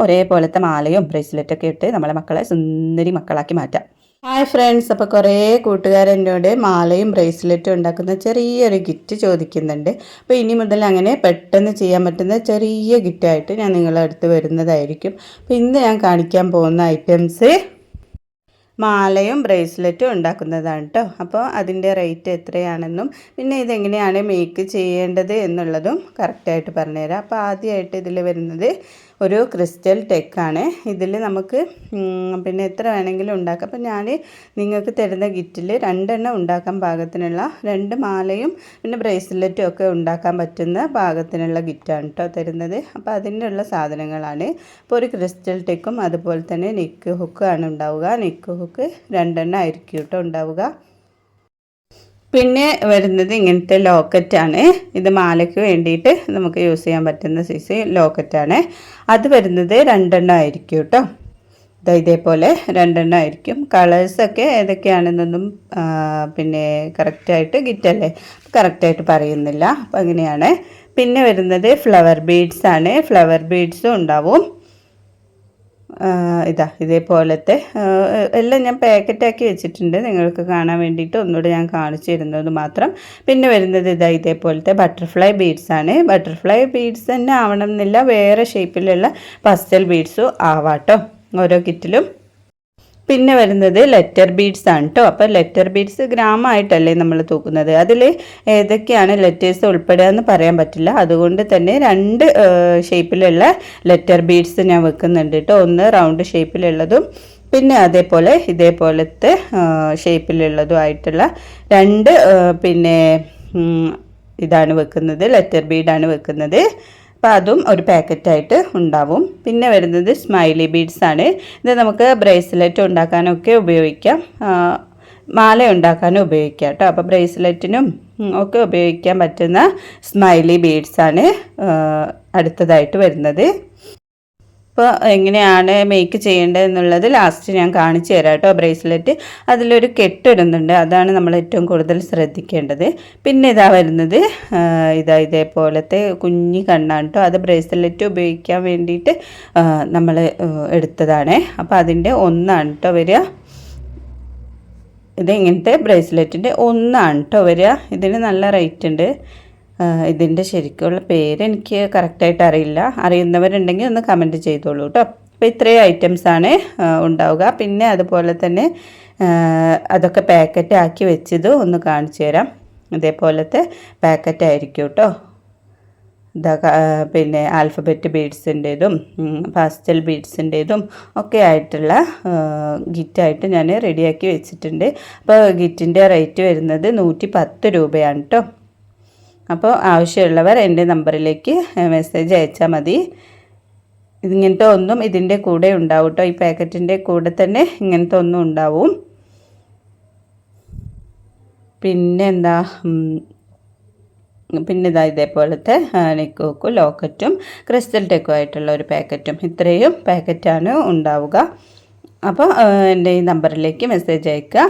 ഒരേപോലത്തെ മാലയും ബ്രേസ്ലെറ്റൊക്കെ ഇട്ട് നമ്മളെ മക്കളെ സുന്ദരി മക്കളാക്കി മാറ്റാം. ഹായ് ഫ്രണ്ട്സ്, അപ്പോൾ കുറേ കൂട്ടുകാരെന്നോട് മാലയും ബ്രേസ്ലെറ്റും ഉണ്ടാക്കുന്ന ചെറിയൊരു ഗിഫ്റ്റ് ചോദിക്കുന്നുണ്ട്. അപ്പോൾ ഇനി മുതൽ അങ്ങനെ പെട്ടെന്ന് ചെയ്യാൻ പറ്റുന്ന ചെറിയ ഗിഫ്റ്റായിട്ട് ഞാൻ നിങ്ങളുടെ അടുത്ത് വരുന്നതായിരിക്കും. അപ്പോൾ ഇന്ന് ഞാൻ കാണിക്കാൻ പോകുന്ന ഐറ്റംസ് മാലയും ബ്രേസ്ലെറ്റും ഉണ്ടാക്കുന്നതാണ് കേട്ടോ. അപ്പോൾ അതിൻ്റെ റേറ്റ് എത്രയാണെന്നും പിന്നെ ഇതെങ്ങനെയാണ് മേക്ക് ചെയ്യേണ്ടത് എന്നുള്ളതും കറക്റ്റായിട്ട് പറഞ്ഞുതരാം. അപ്പോൾ ആദ്യമായിട്ട് ഇതിൽ വരുന്നത് ഒരു ക്രിസ്റ്റൽ ടെക്കാണ്. ഇതിൽ നമുക്ക് പിന്നെ എത്ര വേണമെങ്കിലും ഉണ്ടാക്കാം. അപ്പോൾ ഞാൻ നിങ്ങൾക്ക് തരുന്ന കിറ്റിൽ 2 എണ്ണം ഉണ്ടാക്കാൻ പാകത്തിനുള്ള 2 മാലയും പിന്നെ ബ്രേസ്ലെറ്റും ഒക്കെ ഉണ്ടാക്കാൻ പറ്റുന്ന പാകത്തിനുള്ള കിറ്റാണ് കേട്ടോ തരുന്നത്. അപ്പോൾ അതിൻ്റെ ഉള്ള സാധനങ്ങളാണ്. അപ്പോൾ ഒരു ക്രിസ്റ്റൽ ടെക്കും അതുപോലെ തന്നെ നെക്ക് ഹുക്കാണ് ഉണ്ടാവുക. നെക്ക് ഹുക്ക് 2 എണ്ണം ആയിരിക്കും കേട്ടോ ഉണ്ടാവുക. പിന്നെ വരുന്നത് ഇങ്ങനത്തെ ലോക്കറ്റാണ്. ഇത് മാലയ്ക്ക് വേണ്ടിയിട്ട് നമുക്ക് യൂസ് ചെയ്യാൻ പറ്റുന്ന സൈസ് ലോക്കറ്റാണ്. അത് വരുന്നത് 2 എണ്ണം ആയിരിക്കും കേട്ടോ. ഇതേപോലെ 2 എണ്ണം ആയിരിക്കും. കളേഴ്സൊക്കെ ഏതൊക്കെയാണെന്നൊന്നും പിന്നെ കറക്റ്റായിട്ട് ഗിറ്റല്ലേ കറക്റ്റായിട്ട് പറയുന്നില്ല. അപ്പോൾ അങ്ങനെയാണ്. പിന്നെ വരുന്നത് ഫ്ലവർ ബീഡ്സ് ആണ്. ഫ്ലവർ ബീഡ്സും ഉണ്ടാവും. ഇതേപോലത്തെ എല്ലാം ഞാൻ പാക്കറ്റാക്കി വെച്ചിട്ടുണ്ട് നിങ്ങൾക്ക് കാണാൻ വേണ്ടിയിട്ട്. ഒന്നുകൂടെ ഞാൻ കാണിച്ചു തരുന്നത് മാത്രം. പിന്നെ വരുന്നത് ഇതേപോലത്തെ ബട്ടർഫ്ലൈ ബീഡ്സ് ആണ്. ബട്ടർഫ്ലൈ ബീഡ്സ് തന്നെ ആവണം എന്നില്ല, വേറെ ഷേപ്പിലുള്ള പസ്റ്റൽ ബീഡ്സും ആവാട്ടോ ഓരോ കിറ്റിലും. പിന്നെ വരുന്നത് ലെറ്റർ ബീഡ്സ് ആണ് കേട്ടോ. അപ്പോൾ ലെറ്റർ ബീഡ്സ് ഗ്രാമായിട്ടല്ലേ നമ്മൾ തൂക്കുന്നത്. അതിൽ ഏതൊക്കെയാണ് ലെറ്റേഴ്സ് ഉൾപ്പെടുക എന്ന് പറയാൻ പറ്റില്ല. അതുകൊണ്ട് തന്നെ 2 ഷേപ്പിലുള്ള ലെറ്റർ ബീഡ്സ് ഞാൻ വെക്കുന്നുണ്ട് കേട്ടോ. ഒന്ന് റൗണ്ട് ഷേപ്പിലുള്ളതും പിന്നെ അതേപോലെ ഇതേപോലത്തെ ഷേപ്പിലുള്ളതും ആയിട്ടുള്ള 2 പിന്നെ ഇതാണ് വെക്കുന്നത്, ലെറ്റർ ബീഡാണ് വെക്കുന്നത്. അപ്പോൾ അതും ഒരു പാക്കറ്റായിട്ട് ഉണ്ടാവും. പിന്നെ വരുന്നത് സ്മൈലി ബീഡ്സ് ആണ്. ഇത് നമുക്ക് ബ്രേസ്ലെറ്റ് ഉണ്ടാക്കാനൊക്കെ ഉപയോഗിക്കാം, മാല ഉണ്ടാക്കാനും ഉപയോഗിക്കാം കേട്ടോ. അപ്പോൾ ബ്രേസ്ലെറ്റിനും ഒക്കെ ഉപയോഗിക്കാൻ പറ്റുന്ന സ്മൈലി ബീഡ്സ് ആണ് അടുത്തതായിട്ട് വരുന്നത്. അപ്പോൾ എങ്ങനെയാണ് മേക്ക് ചെയ്യേണ്ടത് എന്നുള്ളത് ലാസ്റ്റ് ഞാൻ കാണിച്ചു തരാം കേട്ടോ. ബ്രേസ്ലെറ്റ് അതിലൊരു കെട്ടിടുന്നുണ്ട്, അതാണ് നമ്മൾ ഏറ്റവും കൂടുതൽ ശ്രദ്ധിക്കേണ്ടത്. പിന്നെ വരുന്നത് ഇതേപോലത്തെ കുഞ്ഞി കണ്ണാണ് കേട്ടോ. അത് ബ്രേസ്ലെറ്റ് ഉപയോഗിക്കാൻ വേണ്ടിയിട്ട് നമ്മൾ എടുത്തതാണ്. അപ്പോൾ അതിൻ്റെ 1 ആണ് കേട്ടോ വരിക. ഇത് ഇങ്ങനത്തെ ബ്രേസ്ലെറ്റിൻ്റെ 1 ആണ് കേട്ടോ വരിക. ഇതിന് നല്ല റേറ്റ് ഉണ്ട്. ഇതിൻ്റെ ശരിക്കുള്ള പേര് എനിക്ക് കറക്റ്റായിട്ട് അറിയില്ല. അറിയുന്നവരുണ്ടെങ്കിൽ ഒന്ന് കമൻറ്റ് ചെയ്തോളൂ കേട്ടോ. അപ്പോൾ ഇത്രയും ഐറ്റംസാണ് ഉണ്ടാവുക. പിന്നെ അതുപോലെ തന്നെ അതൊക്കെ പാക്കറ്റ് ആക്കി വെച്ചത് ഒന്ന് കാണിച്ചു തരാം. ഇതേപോലത്തെ പാക്കറ്റായിരിക്കും കേട്ടോ. പിന്നെ ആൽഫബറ്റ് ബീഡ്സിൻ്റേതും പാസ്റ്റൽ ബീഡ്സിൻ്റേതും ഒക്കെ ആയിട്ടുള്ള ഗിറ്റായിട്ട് ഞാൻ റെഡിയാക്കി വെച്ചിട്ടുണ്ട്. അപ്പോൾ ഗിറ്റിൻ്റെ റേറ്റ് വരുന്നത് 110 രൂപയാണ് കേട്ടോ. അപ്പോൾ ആവശ്യമുള്ളവർ എൻ്റെ നമ്പറിലേക്ക് മെസ്സേജ് അയച്ചാൽ മതി. ഇങ്ങനത്തെ ഒന്നും ഇതിൻ്റെ കൂടെ ഉണ്ടാവും കേട്ടോ. ഈ പാക്കറ്റിൻ്റെ കൂടെ തന്നെ ഇങ്ങനത്തെ ഒന്നും ഉണ്ടാവും. പിന്നെ ഇതേപോലത്തെ നെക്ക് ലോക്കറ്റും ക്രിസ്റ്റൽ ടെക്കും ആയിട്ടുള്ള ഒരു പാക്കറ്റും, ഇത്രയും പാക്കറ്റാണ് ഉണ്ടാവുക. അപ്പോൾ എൻ്റെ ഈ നമ്പറിലേക്ക് മെസ്സേജ് അയക്കുക.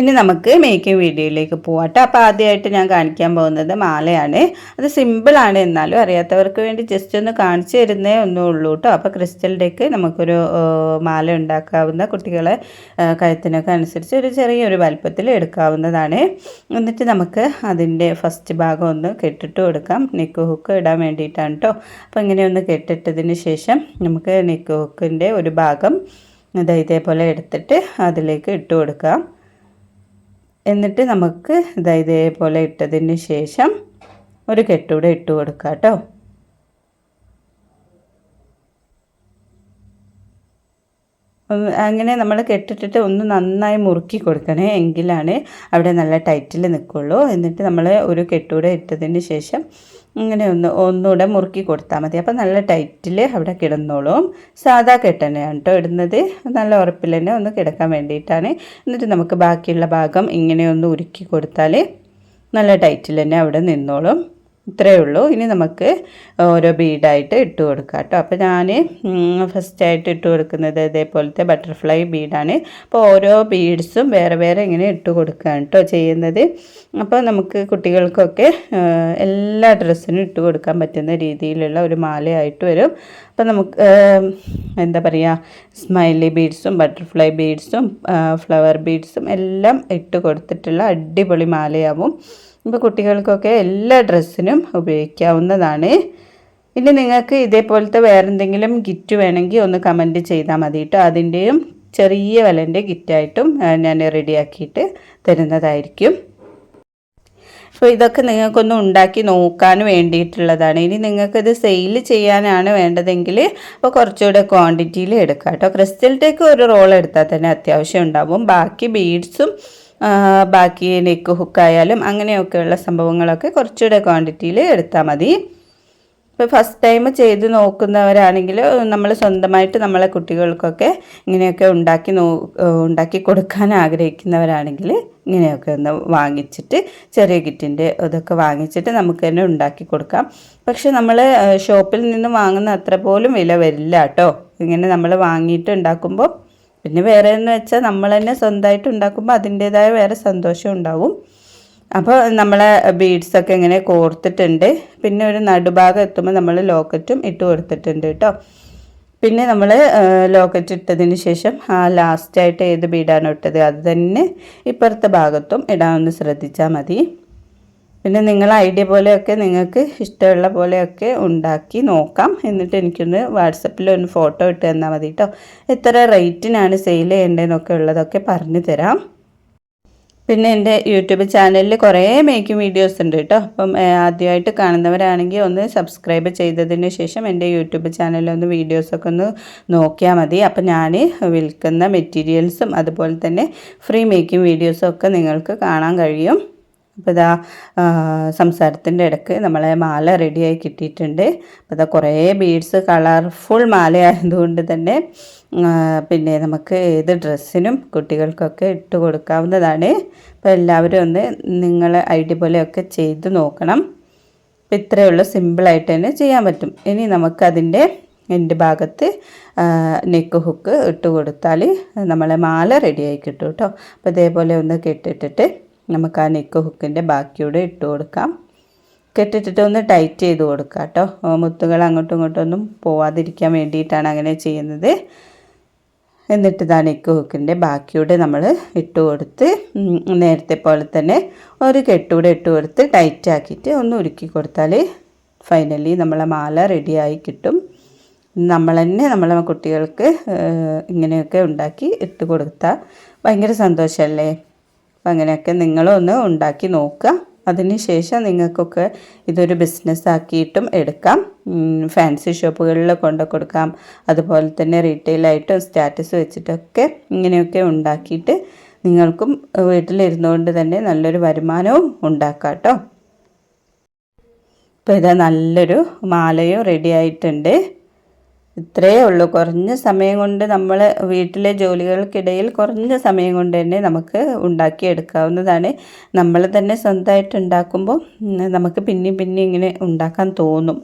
ഇനി നമുക്ക് മേക്കിംഗ് വീഡിയോയിലേക്ക് പോകാം. അപ്പോൾ ആദ്യമായിട്ട് ഞാൻ കാണിക്കാൻ പോകുന്നത് മാലയാണ്. അത് സിമ്പിളാണ്, എന്നാലും അറിയാത്തവർക്ക് വേണ്ടി ജസ്റ്റ് ഒന്ന് കാണിച്ചു തരുന്നേ ഒന്നുള്ളൂ കേട്ടോ. അപ്പോൾ ക്രിസ്റ്റൽ ടെക്ക് നമുക്കൊരു മാല ഉണ്ടാക്കാവുന്ന, കുട്ടികളെ കഴുത്തിനൊക്കെ അനുസരിച്ച് ഒരു ചെറിയൊരു വലുപ്പത്തിൽ എടുക്കാവുന്നതാണ്. എന്നിട്ട് നമുക്ക് അതിൻ്റെ ഫസ്റ്റ് ഭാഗം ഒന്ന് കെട്ടിട്ട് കൊടുക്കാം. നെക്ക് ഹുക്ക് ഇടാൻ വേണ്ടിയിട്ടാണ് കേട്ടോ. അപ്പോൾ ഇങ്ങനെ ഒന്ന് കെട്ടിട്ടതിന് ശേഷം നമുക്ക് നെക്ക് ഹുക്കിൻ്റെ ഒരു ഭാഗം ഇതേപോലെ എടുത്തിട്ട് അതിലേക്ക് ഇട്ട് കൊടുക്കാം. എന്നിട്ട് നമുക്ക് ഇതേപോലെ ഇട്ടതിന് ശേഷം ഒരു കെട്ടൂടെ ഇട്ട് കൊടുക്കാം കേട്ടോ. അങ്ങനെ നമ്മൾ കെട്ടിട്ടിട്ട് ഒന്ന് നന്നായി മുറുക്കി കൊടുക്കണേ, എങ്കിലാണ് അവിടെ നല്ല ടൈറ്റിൽ നിൽക്കുള്ളൂ. എന്നിട്ട് നമ്മൾ ഒരു കെട്ടൂടെ ഇട്ടതിന് ശേഷം ഇങ്ങനെ ഒന്നുകൂടെ മുറുക്കി കൊടുത്താൽ മതി. അപ്പോൾ നല്ല ടൈറ്റിൽ അവിടെ കിടന്നോളും. സാധാ കെട്ടനെയാണ് കേട്ടോ ഇടുന്നത്, നല്ല ഉറപ്പിൽ തന്നെ ഒന്ന് കിടക്കാൻ വേണ്ടിയിട്ടാണ്. എന്നിട്ട് നമുക്ക് ബാക്കിയുള്ള ഭാഗം ഇങ്ങനെ ഒന്ന് ഉരുക്കി കൊടുത്താൽ നല്ല ടൈറ്റിൽ തന്നെ അവിടെ നിന്നോളും. ഇത്രയേ ഉള്ളൂ. ഇനി നമുക്ക് ഓരോ ബീഡായിട്ട് ഇട്ട് കൊടുക്കാം കേട്ടോ. അപ്പോൾ ഞാൻ ഫസ്റ്റായിട്ട് ഇട്ട് കൊടുക്കുന്നത് ഇതേപോലത്തെ ബട്ടർഫ്ലൈ ബീഡാണ്. അപ്പോൾ ഓരോ ബീഡ്സും വേറെ വേറെ ഇങ്ങനെ ഇട്ട് കൊടുക്കുകയാണ് കേട്ടോ ചെയ്യുന്നത്. അപ്പോൾ നമുക്ക് കുട്ടികൾക്കൊക്കെ എല്ലാ ഡ്രസ്സിനും ഇട്ട് കൊടുക്കാൻ പറ്റുന്ന രീതിയിലുള്ള ഒരു മാലയായിട്ട് വരും. അപ്പോൾ നമുക്ക് എന്താ പറയുക, സ്മൈലി ബീഡ്സും ബട്ടർഫ്ലൈ ബീഡ്സും ഫ്ലവർ ബീഡ്സും എല്ലാം ഇട്ട് കൊടുത്തിട്ടുള്ള അടിപൊളി മാലയാവും. ഇപ്പോൾ കുട്ടികൾക്കൊക്കെ എല്ലാ ഡ്രസ്സിനും ഉപയോഗിക്കാവുന്നതാണ്. ഇനി നിങ്ങൾക്ക് ഇതേപോലത്തെ വേറെ എന്തെങ്കിലും ഗിഫ്റ്റ് വേണമെങ്കിൽ ഒന്ന് കമൻറ്റ് ചെയ്താൽ മതി കേട്ടോ. അതിൻ്റെയും ചെറിയ വിലൻ്റെ ഗിഫ്റ്റായിട്ടും ഞാൻ റെഡിയാക്കിയിട്ട് തരുന്നതായിരിക്കും. അപ്പോൾ ഇതൊക്കെ നിങ്ങൾക്കൊന്ന് ഉണ്ടാക്കി നോക്കാൻ വേണ്ടിയിട്ടുള്ളതാണ്. ഇനി നിങ്ങൾക്കിത് സെയിൽ ചെയ്യാനാണ് വേണ്ടതെങ്കിൽ അപ്പോൾ കുറച്ചുകൂടെ ക്വാണ്ടിറ്റിയിൽ എടുക്കാം കേട്ടോ. ക്രിസ്റ്റൽ ടേക്ക് ഒരു റോൾ എടുത്താൽ തന്നെ അത്യാവശ്യം ഉണ്ടാവും. ബാക്കി ബീഡ്സും ബാക്കി നെക്ക് ഹുക്കായാലും അങ്ങനെയൊക്കെയുള്ള സംഭവങ്ങളൊക്കെ കുറച്ചുകൂടെ ക്വാണ്ടിറ്റിയിൽ എടുത്താൽ മതി. ഇപ്പോൾ ഫസ്റ്റ് ടൈം ചെയ്ത് നോക്കുന്നവരാണെങ്കിൽ നമ്മൾ സ്വന്തമായിട്ട് നമ്മളെ കുട്ടികൾക്കൊക്കെ ഇങ്ങനെയൊക്കെ ഉണ്ടാക്കി കൊടുക്കാൻ ആഗ്രഹിക്കുന്നവരാണെങ്കിൽ ഇങ്ങനെയൊക്കെ ഒന്ന് വാങ്ങിച്ചിട്ട് ചെറിയ കിറ്റിൻ്റെ ഇതൊക്കെ വാങ്ങിച്ചിട്ട് നമുക്ക് തന്നെ ഉണ്ടാക്കി കൊടുക്കാം. പക്ഷെ നമ്മൾ ഷോപ്പിൽ നിന്ന് വാങ്ങുന്ന അത്ര പോലും വില വരില്ല കേട്ടോ. ഇങ്ങനെ നമ്മൾ വാങ്ങിയിട്ട് ഉണ്ടാക്കുമ്പോൾ പിന്നെ വേറെ എന്ന് വെച്ചാൽ നമ്മൾ തന്നെ സ്വന്തമായിട്ട് ഉണ്ടാക്കുമ്പോൾ അതിൻ്റേതായ വേറെ സന്തോഷം ഉണ്ടാവും. അപ്പോൾ നമ്മളെ ബീഡ്സൊക്കെ ഇങ്ങനെ കോർത്തിട്ടുണ്ട്. പിന്നെ ഒരു നടുഭാഗം എത്തുമ്പോൾ നമ്മൾ ലോക്കറ്റും ഇട്ട് കൊടുത്തിട്ടുണ്ട് കേട്ടോ. പിന്നെ നമ്മൾ ലോക്കറ്റ് ഇട്ടതിന് ശേഷം ലാസ്റ്റായിട്ട് ഏത് ബീഡാണോ ഇട്ടത് അത് തന്നെ ഇപ്പുറത്തെ ഭാഗത്തും ഇടാമെന്ന് ശ്രദ്ധിച്ചാൽ മതി. പിന്നെ നിങ്ങളെ ഐഡിയ പോലെയൊക്കെ നിങ്ങൾക്ക് ഇഷ്ടമുള്ള പോലെയൊക്കെ ഉണ്ടാക്കി നോക്കാം. എന്നിട്ട് എനിക്കൊന്ന് വാട്സപ്പിൽ ഒന്ന് ഫോട്ടോ ഇട്ട് തന്നാൽ മതി കേട്ടോ. എത്ര റേറ്റിനാണ് സെയിൽ ചെയ്യേണ്ടതെന്നൊക്കെ ഉള്ളതൊക്കെ പറഞ്ഞു തരാം. പിന്നെ എൻ്റെ യൂട്യൂബ് ചാനലിൽ കുറേ മേക്കിംഗ് വീഡിയോസ് ഉണ്ട് കേട്ടോ. അപ്പം ആദ്യമായിട്ട് കാണുന്നവരാണെങ്കിൽ ഒന്ന് സബ്സ്ക്രൈബ് ചെയ്തതിന് ശേഷം എൻ്റെ യൂട്യൂബ് ചാനലിലൊന്ന് വീഡിയോസൊക്കെ ഒന്ന് നോക്കിയാൽ മതി. അപ്പം ഞാൻ വിൽക്കുന്ന മെറ്റീരിയൽസും അതുപോലെ തന്നെ ഫ്രീ മേക്കിംഗ് വീഡിയോസും ഒക്കെ നിങ്ങൾക്ക് കാണാൻ കഴിയും. അപ്പോൾ ഇതാ സംസാരത്തിൻ്റെ ഇടയ്ക്ക് നമ്മളെ മാല റെഡിയായി കിട്ടിയിട്ടുണ്ട്. അപ്പോൾ ഇതാ കുറേ ബീഡ്സ് കളർഫുൾ മാലയായതുകൊണ്ട് തന്നെ പിന്നെ നമുക്ക് ഏത് ഡ്രസ്സിനും കുട്ടികൾക്കൊക്കെ ഇട്ട് കൊടുക്കാവുന്നതാണ്. അപ്പോൾ എല്ലാവരും ഒന്ന് നിങ്ങളെ ഐഡിയ പോലെയൊക്കെ ചെയ്ത് നോക്കണം. അപ്പോൾ ഇത്രയേ ഉള്ളൂ, സിമ്പിളായിട്ട് തന്നെ ചെയ്യാൻ പറ്റും. ഇനി നമുക്കതിൻ്റെ എൻ്റെ ഭാഗത്ത് നെക്ക് ഹുക്ക് ഇട്ട് കൊടുത്താൽ നമ്മളെ മാല റെഡിയായി കിട്ടും കേട്ടോ. അപ്പോൾ ഇതേപോലെ ഒന്ന് കെട്ടിട്ടിട്ട് നമുക്ക് ആ നെക്ക് ഹുക്കിൻ്റെ ബാക്കിയൂടെ ഇട്ട് കൊടുക്കാം. കെട്ടിട്ടിട്ട് ഒന്ന് ടൈറ്റ് ചെയ്ത് കൊടുക്കാം കേട്ടോ. മുത്തുകൾ അങ്ങോട്ടും ഇങ്ങോട്ടും ഒന്നും പോവാതിരിക്കാൻ വേണ്ടിയിട്ടാണ് അങ്ങനെ ചെയ്യുന്നത്. എന്നിട്ട് ഇതാ നെക്ക് ഹുക്കിൻ്റെ ബാക്കിയൂടെ നമ്മൾ ഇട്ട് കൊടുത്ത് നേരത്തെ പോലെ തന്നെ ഒരു കെട്ടൂടെ ഇട്ട് കൊടുത്ത് ടൈറ്റ് ആക്കിയിട്ട് ഒന്ന് ഉരുക്കി കൊടുത്താൽ ഫൈനലി നമ്മളെ മാല റെഡിയായി കിട്ടും. നമ്മൾ തന്നെ നമ്മളെ കുട്ടികൾക്ക് ഇങ്ങനെയൊക്കെ ഉണ്ടാക്കി ഇട്ട് കൊടുത്താൽ ഭയങ്കര സന്തോഷമല്ലേ. അപ്പം അങ്ങനെയൊക്കെ നിങ്ങളൊന്ന് ഉണ്ടാക്കി നോക്കുക. അതിന് ശേഷം നിങ്ങൾക്കൊക്കെ ഇതൊരു ബിസിനസ്സാക്കിയിട്ടും എടുക്കാം. ഫാൻസി ഷോപ്പുകളിൽ കൊണ്ടു കൊടുക്കാം. അതുപോലെ തന്നെ റീറ്റെയിലായിട്ടും സ്റ്റാറ്റസ് വെച്ചിട്ടൊക്കെ ഇങ്ങനെയൊക്കെ ഉണ്ടാക്കിയിട്ട് നിങ്ങൾക്കും വീട്ടിലിരുന്നുകൊണ്ട് തന്നെ നല്ലൊരു വരുമാനവും ഉണ്ടാക്കാം കേട്ടോ. ഇപ്പോൾ ഇതാ നല്ലൊരു മാലയും റെഡി ആയിട്ടുണ്ട്. ഇത്രയേ ഉള്ളൂ. കുറഞ്ഞ സമയം കൊണ്ട് നമ്മൾ വീട്ടിലെ ജോലികൾക്കിടയിൽ കുറഞ്ഞ സമയം കൊണ്ട് തന്നെ നമുക്ക് ഉണ്ടാക്കിയെടുക്കാവുന്നതാണ്. നമ്മൾ തന്നെ സ്വന്തമായിട്ട് ഉണ്ടാക്കുമ്പോൾ നമുക്ക് പിന്നെയും ഇങ്ങനെ ഉണ്ടാക്കാൻ തോന്നും,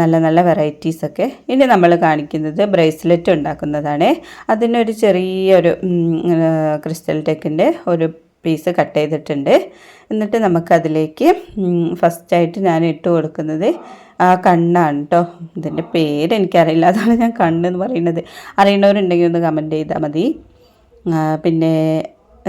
നല്ല നല്ല വെറൈറ്റീസൊക്കെ. ഇനി നമ്മൾ കാണിക്കുന്നത് ബ്രേസ്ലെറ്റ് ഉണ്ടാക്കുന്നതാണ്. അതിനൊരു ചെറിയൊരു ക്രിസ്റ്റൽ ടെക്കിൻ്റെ ഒരു പീസ് കട്ട് ചെയ്തിട്ടുണ്ട്. എന്നിട്ട് നമുക്കതിലേക്ക് ഫസ്റ്റായിട്ട് ഞാൻ ഇട്ട് കൊടുക്കുന്നത് ആ കണ്ണാണ് കേട്ടോ. ഇതിൻ്റെ പേരെനിക്കറിയില്ല, അതാണ് ഞാൻ കണ്ണെന്ന് പറയുന്നത്. അറിയണവരുണ്ടെങ്കിൽ ഒന്ന് കമൻറ്റ് ചെയ്താൽ മതി. പിന്നെ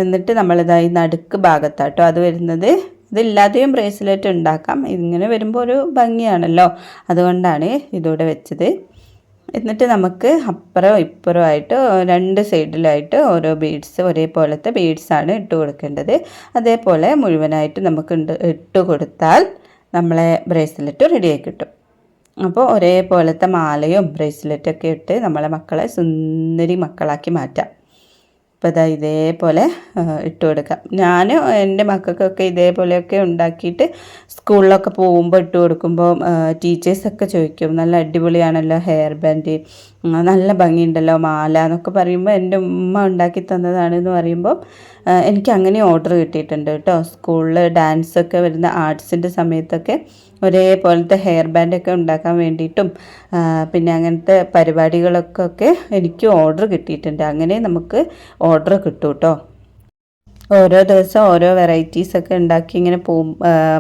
എന്നിട്ട് നമ്മളിതായി നടുക്ക് ഭാഗത്താട്ടോ അത് വരുന്നത്. ഇതില്ലാതെയും ബ്രേസ്ലെറ്റ് ഉണ്ടാക്കാം. ഇങ്ങനെ വരുമ്പോൾ ഒരു ഭംഗിയാണല്ലോ, അതുകൊണ്ടാണ് ഇതൂടെ വെച്ചത്. എന്നിട്ട് നമുക്ക് അപ്പുറം ഇപ്പുറമായിട്ട് രണ്ട് സൈഡിലായിട്ട് ഓരോ ബീഡ്സ് ഒരേപോലത്തെ ബീഡ്സാണ് ഇട്ട് കൊടുക്കേണ്ടത്. അതേപോലെ മുഴുവനായിട്ട് നമുക്ക് ഇട്ട് കൊടുത്താൽ നമ്മളെ ബ്രേസ്ലെറ്റ് റെഡിയായി കിട്ടും. അപ്പോൾ ഒരേപോലത്തെ മാലയും ബ്രേസ്ലെറ്റൊക്കെ ഇട്ട് നമ്മളെ മക്കളെ സുന്ദരി മക്കളാക്കി മാറ്റാം. അപ്പോൾ ഇതാ ഇതേപോലെ ഇട്ട് കൊടുക്കാം. ഞാൻ എൻ്റെ മക്കൾക്കൊക്കെ ഇതേപോലെയൊക്കെ ഉണ്ടാക്കിയിട്ട് സ്കൂളിലൊക്കെ പോകുമ്പോൾ ഇട്ട് കൊടുക്കുമ്പോൾ ടീച്ചേഴ്സൊക്കെ ചോദിക്കും, നല്ല അടിപൊളിയാണല്ലോ ഹെയർ ബാൻഡ്, നല്ല ഭംഗിയുണ്ടല്ലോ മാല എന്നൊക്കെ പറയുമ്പോൾ എൻ്റെ ഉമ്മ ഉണ്ടാക്കി തന്നതാണെന്ന് പറയുമ്പോൾ എനിക്ക് അങ്ങനെ ഓർഡർ കിട്ടിയിട്ടുണ്ട് കേട്ടോ. സ്കൂളിൽ ഡാൻസൊക്കെ വരുന്ന ആർട്സിൻ്റെ സമയത്തൊക്കെ ഒരേപോലത്തെ ഹെയർ ബാൻഡൊക്കെ ഉണ്ടാക്കാൻ വേണ്ടിയിട്ടും പിന്നെ അങ്ങനത്തെ പരിപാടികളൊക്കെ എനിക്ക് ഓർഡർ കിട്ടിയിട്ടുണ്ട്. അങ്ങനെ നമുക്ക് ഓർഡർ കിട്ടും കേട്ടോ. ഓരോ ദിവസം ഓരോ വെറൈറ്റീസൊക്കെ ഉണ്ടാക്കി ഇങ്ങനെ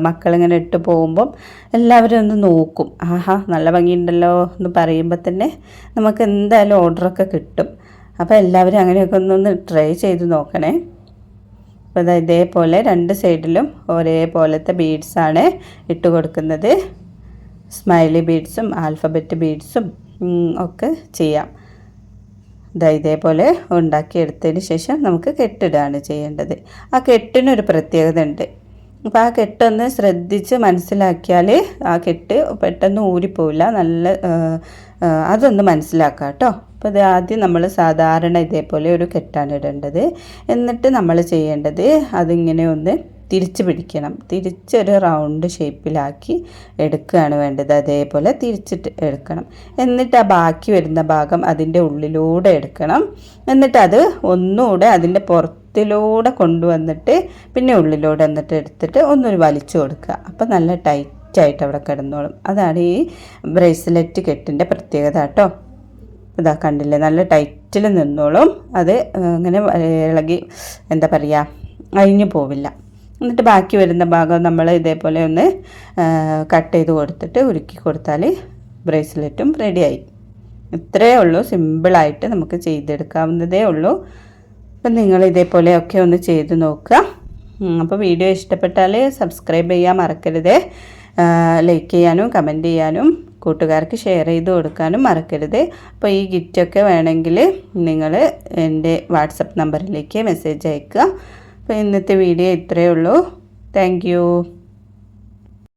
മക്കളിങ്ങനെ ഇട്ട് പോകുമ്പം എല്ലാവരും ഒന്ന് നോക്കും. ആഹാ നല്ല ഭംഗിയുണ്ടല്ലോ എന്ന് പറയുമ്പോൾ തന്നെ നമുക്ക് എന്തായാലും ഓർഡറൊക്കെ കിട്ടും. അപ്പോൾ എല്ലാവരും അങ്ങനെയൊക്കെ ഒന്ന് ട്രൈ ചെയ്ത് നോക്കണേ. അപ്പോൾ ഇതേപോലെ 2 സൈഡിലും ഒരേപോലത്തെ ബീഡ്സാണ് ഇട്ട് കൊടുക്കുന്നത്. സ്മൈലി ബീഡ്സും ആൽഫബറ്റ് ബീഡ്സും ഒക്കെ ചെയ്യാം. ഇതേപോലെ ഉണ്ടാക്കിയെടുത്തതിന് ശേഷം നമുക്ക് കെട്ടിടുകയാണ് ചെയ്യേണ്ടത്. ആ കെട്ടിനൊരു പ്രത്യേകത ഉണ്ട്. അപ്പോൾ ആ കെട്ടൊന്ന് ശ്രദ്ധിച്ച് മനസ്സിലാക്കിയാൽ ആ കെട്ട് പെട്ടെന്ന് ഊരിപ്പോവില്ല. അതൊന്ന് മനസ്സിലാക്കാം കേട്ടോ. അപ്പോൾ ഇത് ആദ്യം നമ്മൾ സാധാരണ ഇതേപോലെ ഒരു കെട്ടാണ് ഇടേണ്ടത്. എന്നിട്ട് നമ്മൾ ചെയ്യേണ്ടത് അതിങ്ങനെ ഒന്ന് തിരിച്ച് പിടിക്കണം. തിരിച്ചൊരു റൗണ്ട് ഷേപ്പിലാക്കി എടുക്കുകയാണ് വേണ്ടത്. അതേപോലെ തിരിച്ചിട്ട് എടുക്കണം. എന്നിട്ട് ആ ബാക്കി വരുന്ന ഭാഗം അതിൻ്റെ ഉള്ളിലൂടെ എടുക്കണം. എന്നിട്ട് അത് ഒന്നുകൂടെ അതിൻ്റെ പുറത്തിലൂടെ കൊണ്ടുവന്നിട്ട് പിന്നെ ഉള്ളിലൂടെ എന്നിട്ട് എടുത്തിട്ട് ഒന്നൊരു വലിച്ചു കൊടുക്കുക. അപ്പോൾ നല്ല ടൈറ്റായിട്ട് അവിടെ കിടന്നോളും. അതാണ് ഈ ബ്രേസ്ലെറ്റ് കെട്ടിൻ്റെ പ്രത്യേകത കേട്ടോ. ഇതാ കണ്ടില്ലേ, നല്ല ടൈറ്റിൽ നിന്നോളും. അത് അങ്ങനെ ഇളകി എന്താ പറയുക അഴിഞ്ഞു പോവില്ല. എന്നിട്ട് ബാക്കി വരുന്ന ഭാഗം നമ്മൾ ഇതേപോലെ ഒന്ന് കട്ട് ചെയ്ത് കൊടുത്തിട്ട് ഉരുക്കി കൊടുത്താൽ ബ്രേസ്ലെറ്റും റെഡിയായി. ഇത്രയേ ഉള്ളൂ, സിമ്പിളായിട്ട് നമുക്ക് ചെയ്തെടുക്കാവുന്നതേ ഉള്ളൂ. അപ്പം നിങ്ങൾ ഇതേപോലെയൊക്കെ ഒന്ന് ചെയ്ത് നോക്കുക. അപ്പോൾ വീഡിയോ ഇഷ്ടപ്പെട്ടാൽ സബ്സ്ക്രൈബ് ചെയ്യാൻ മറക്കരുത്. ലൈക്ക് ചെയ്യാനും കമൻറ്റ് ചെയ്യാനും കൂട്ടുകാർക്ക് ഷെയർ ചെയ്ത് കൊടുക്കാനും മറക്കരുത്. അപ്പോൾ ഈ ഗിഫ്റ്റൊക്കെ വേണമെങ്കിൽ നിങ്ങൾ എൻ്റെ വാട്സപ്പ് നമ്പറിലേക്ക് മെസ്സേജ് അയയ്ക്കുക. അപ്പോൾ ഇന്നത്തെ വീഡിയോ ഇത്രയേ ഉള്ളൂ. Thank you.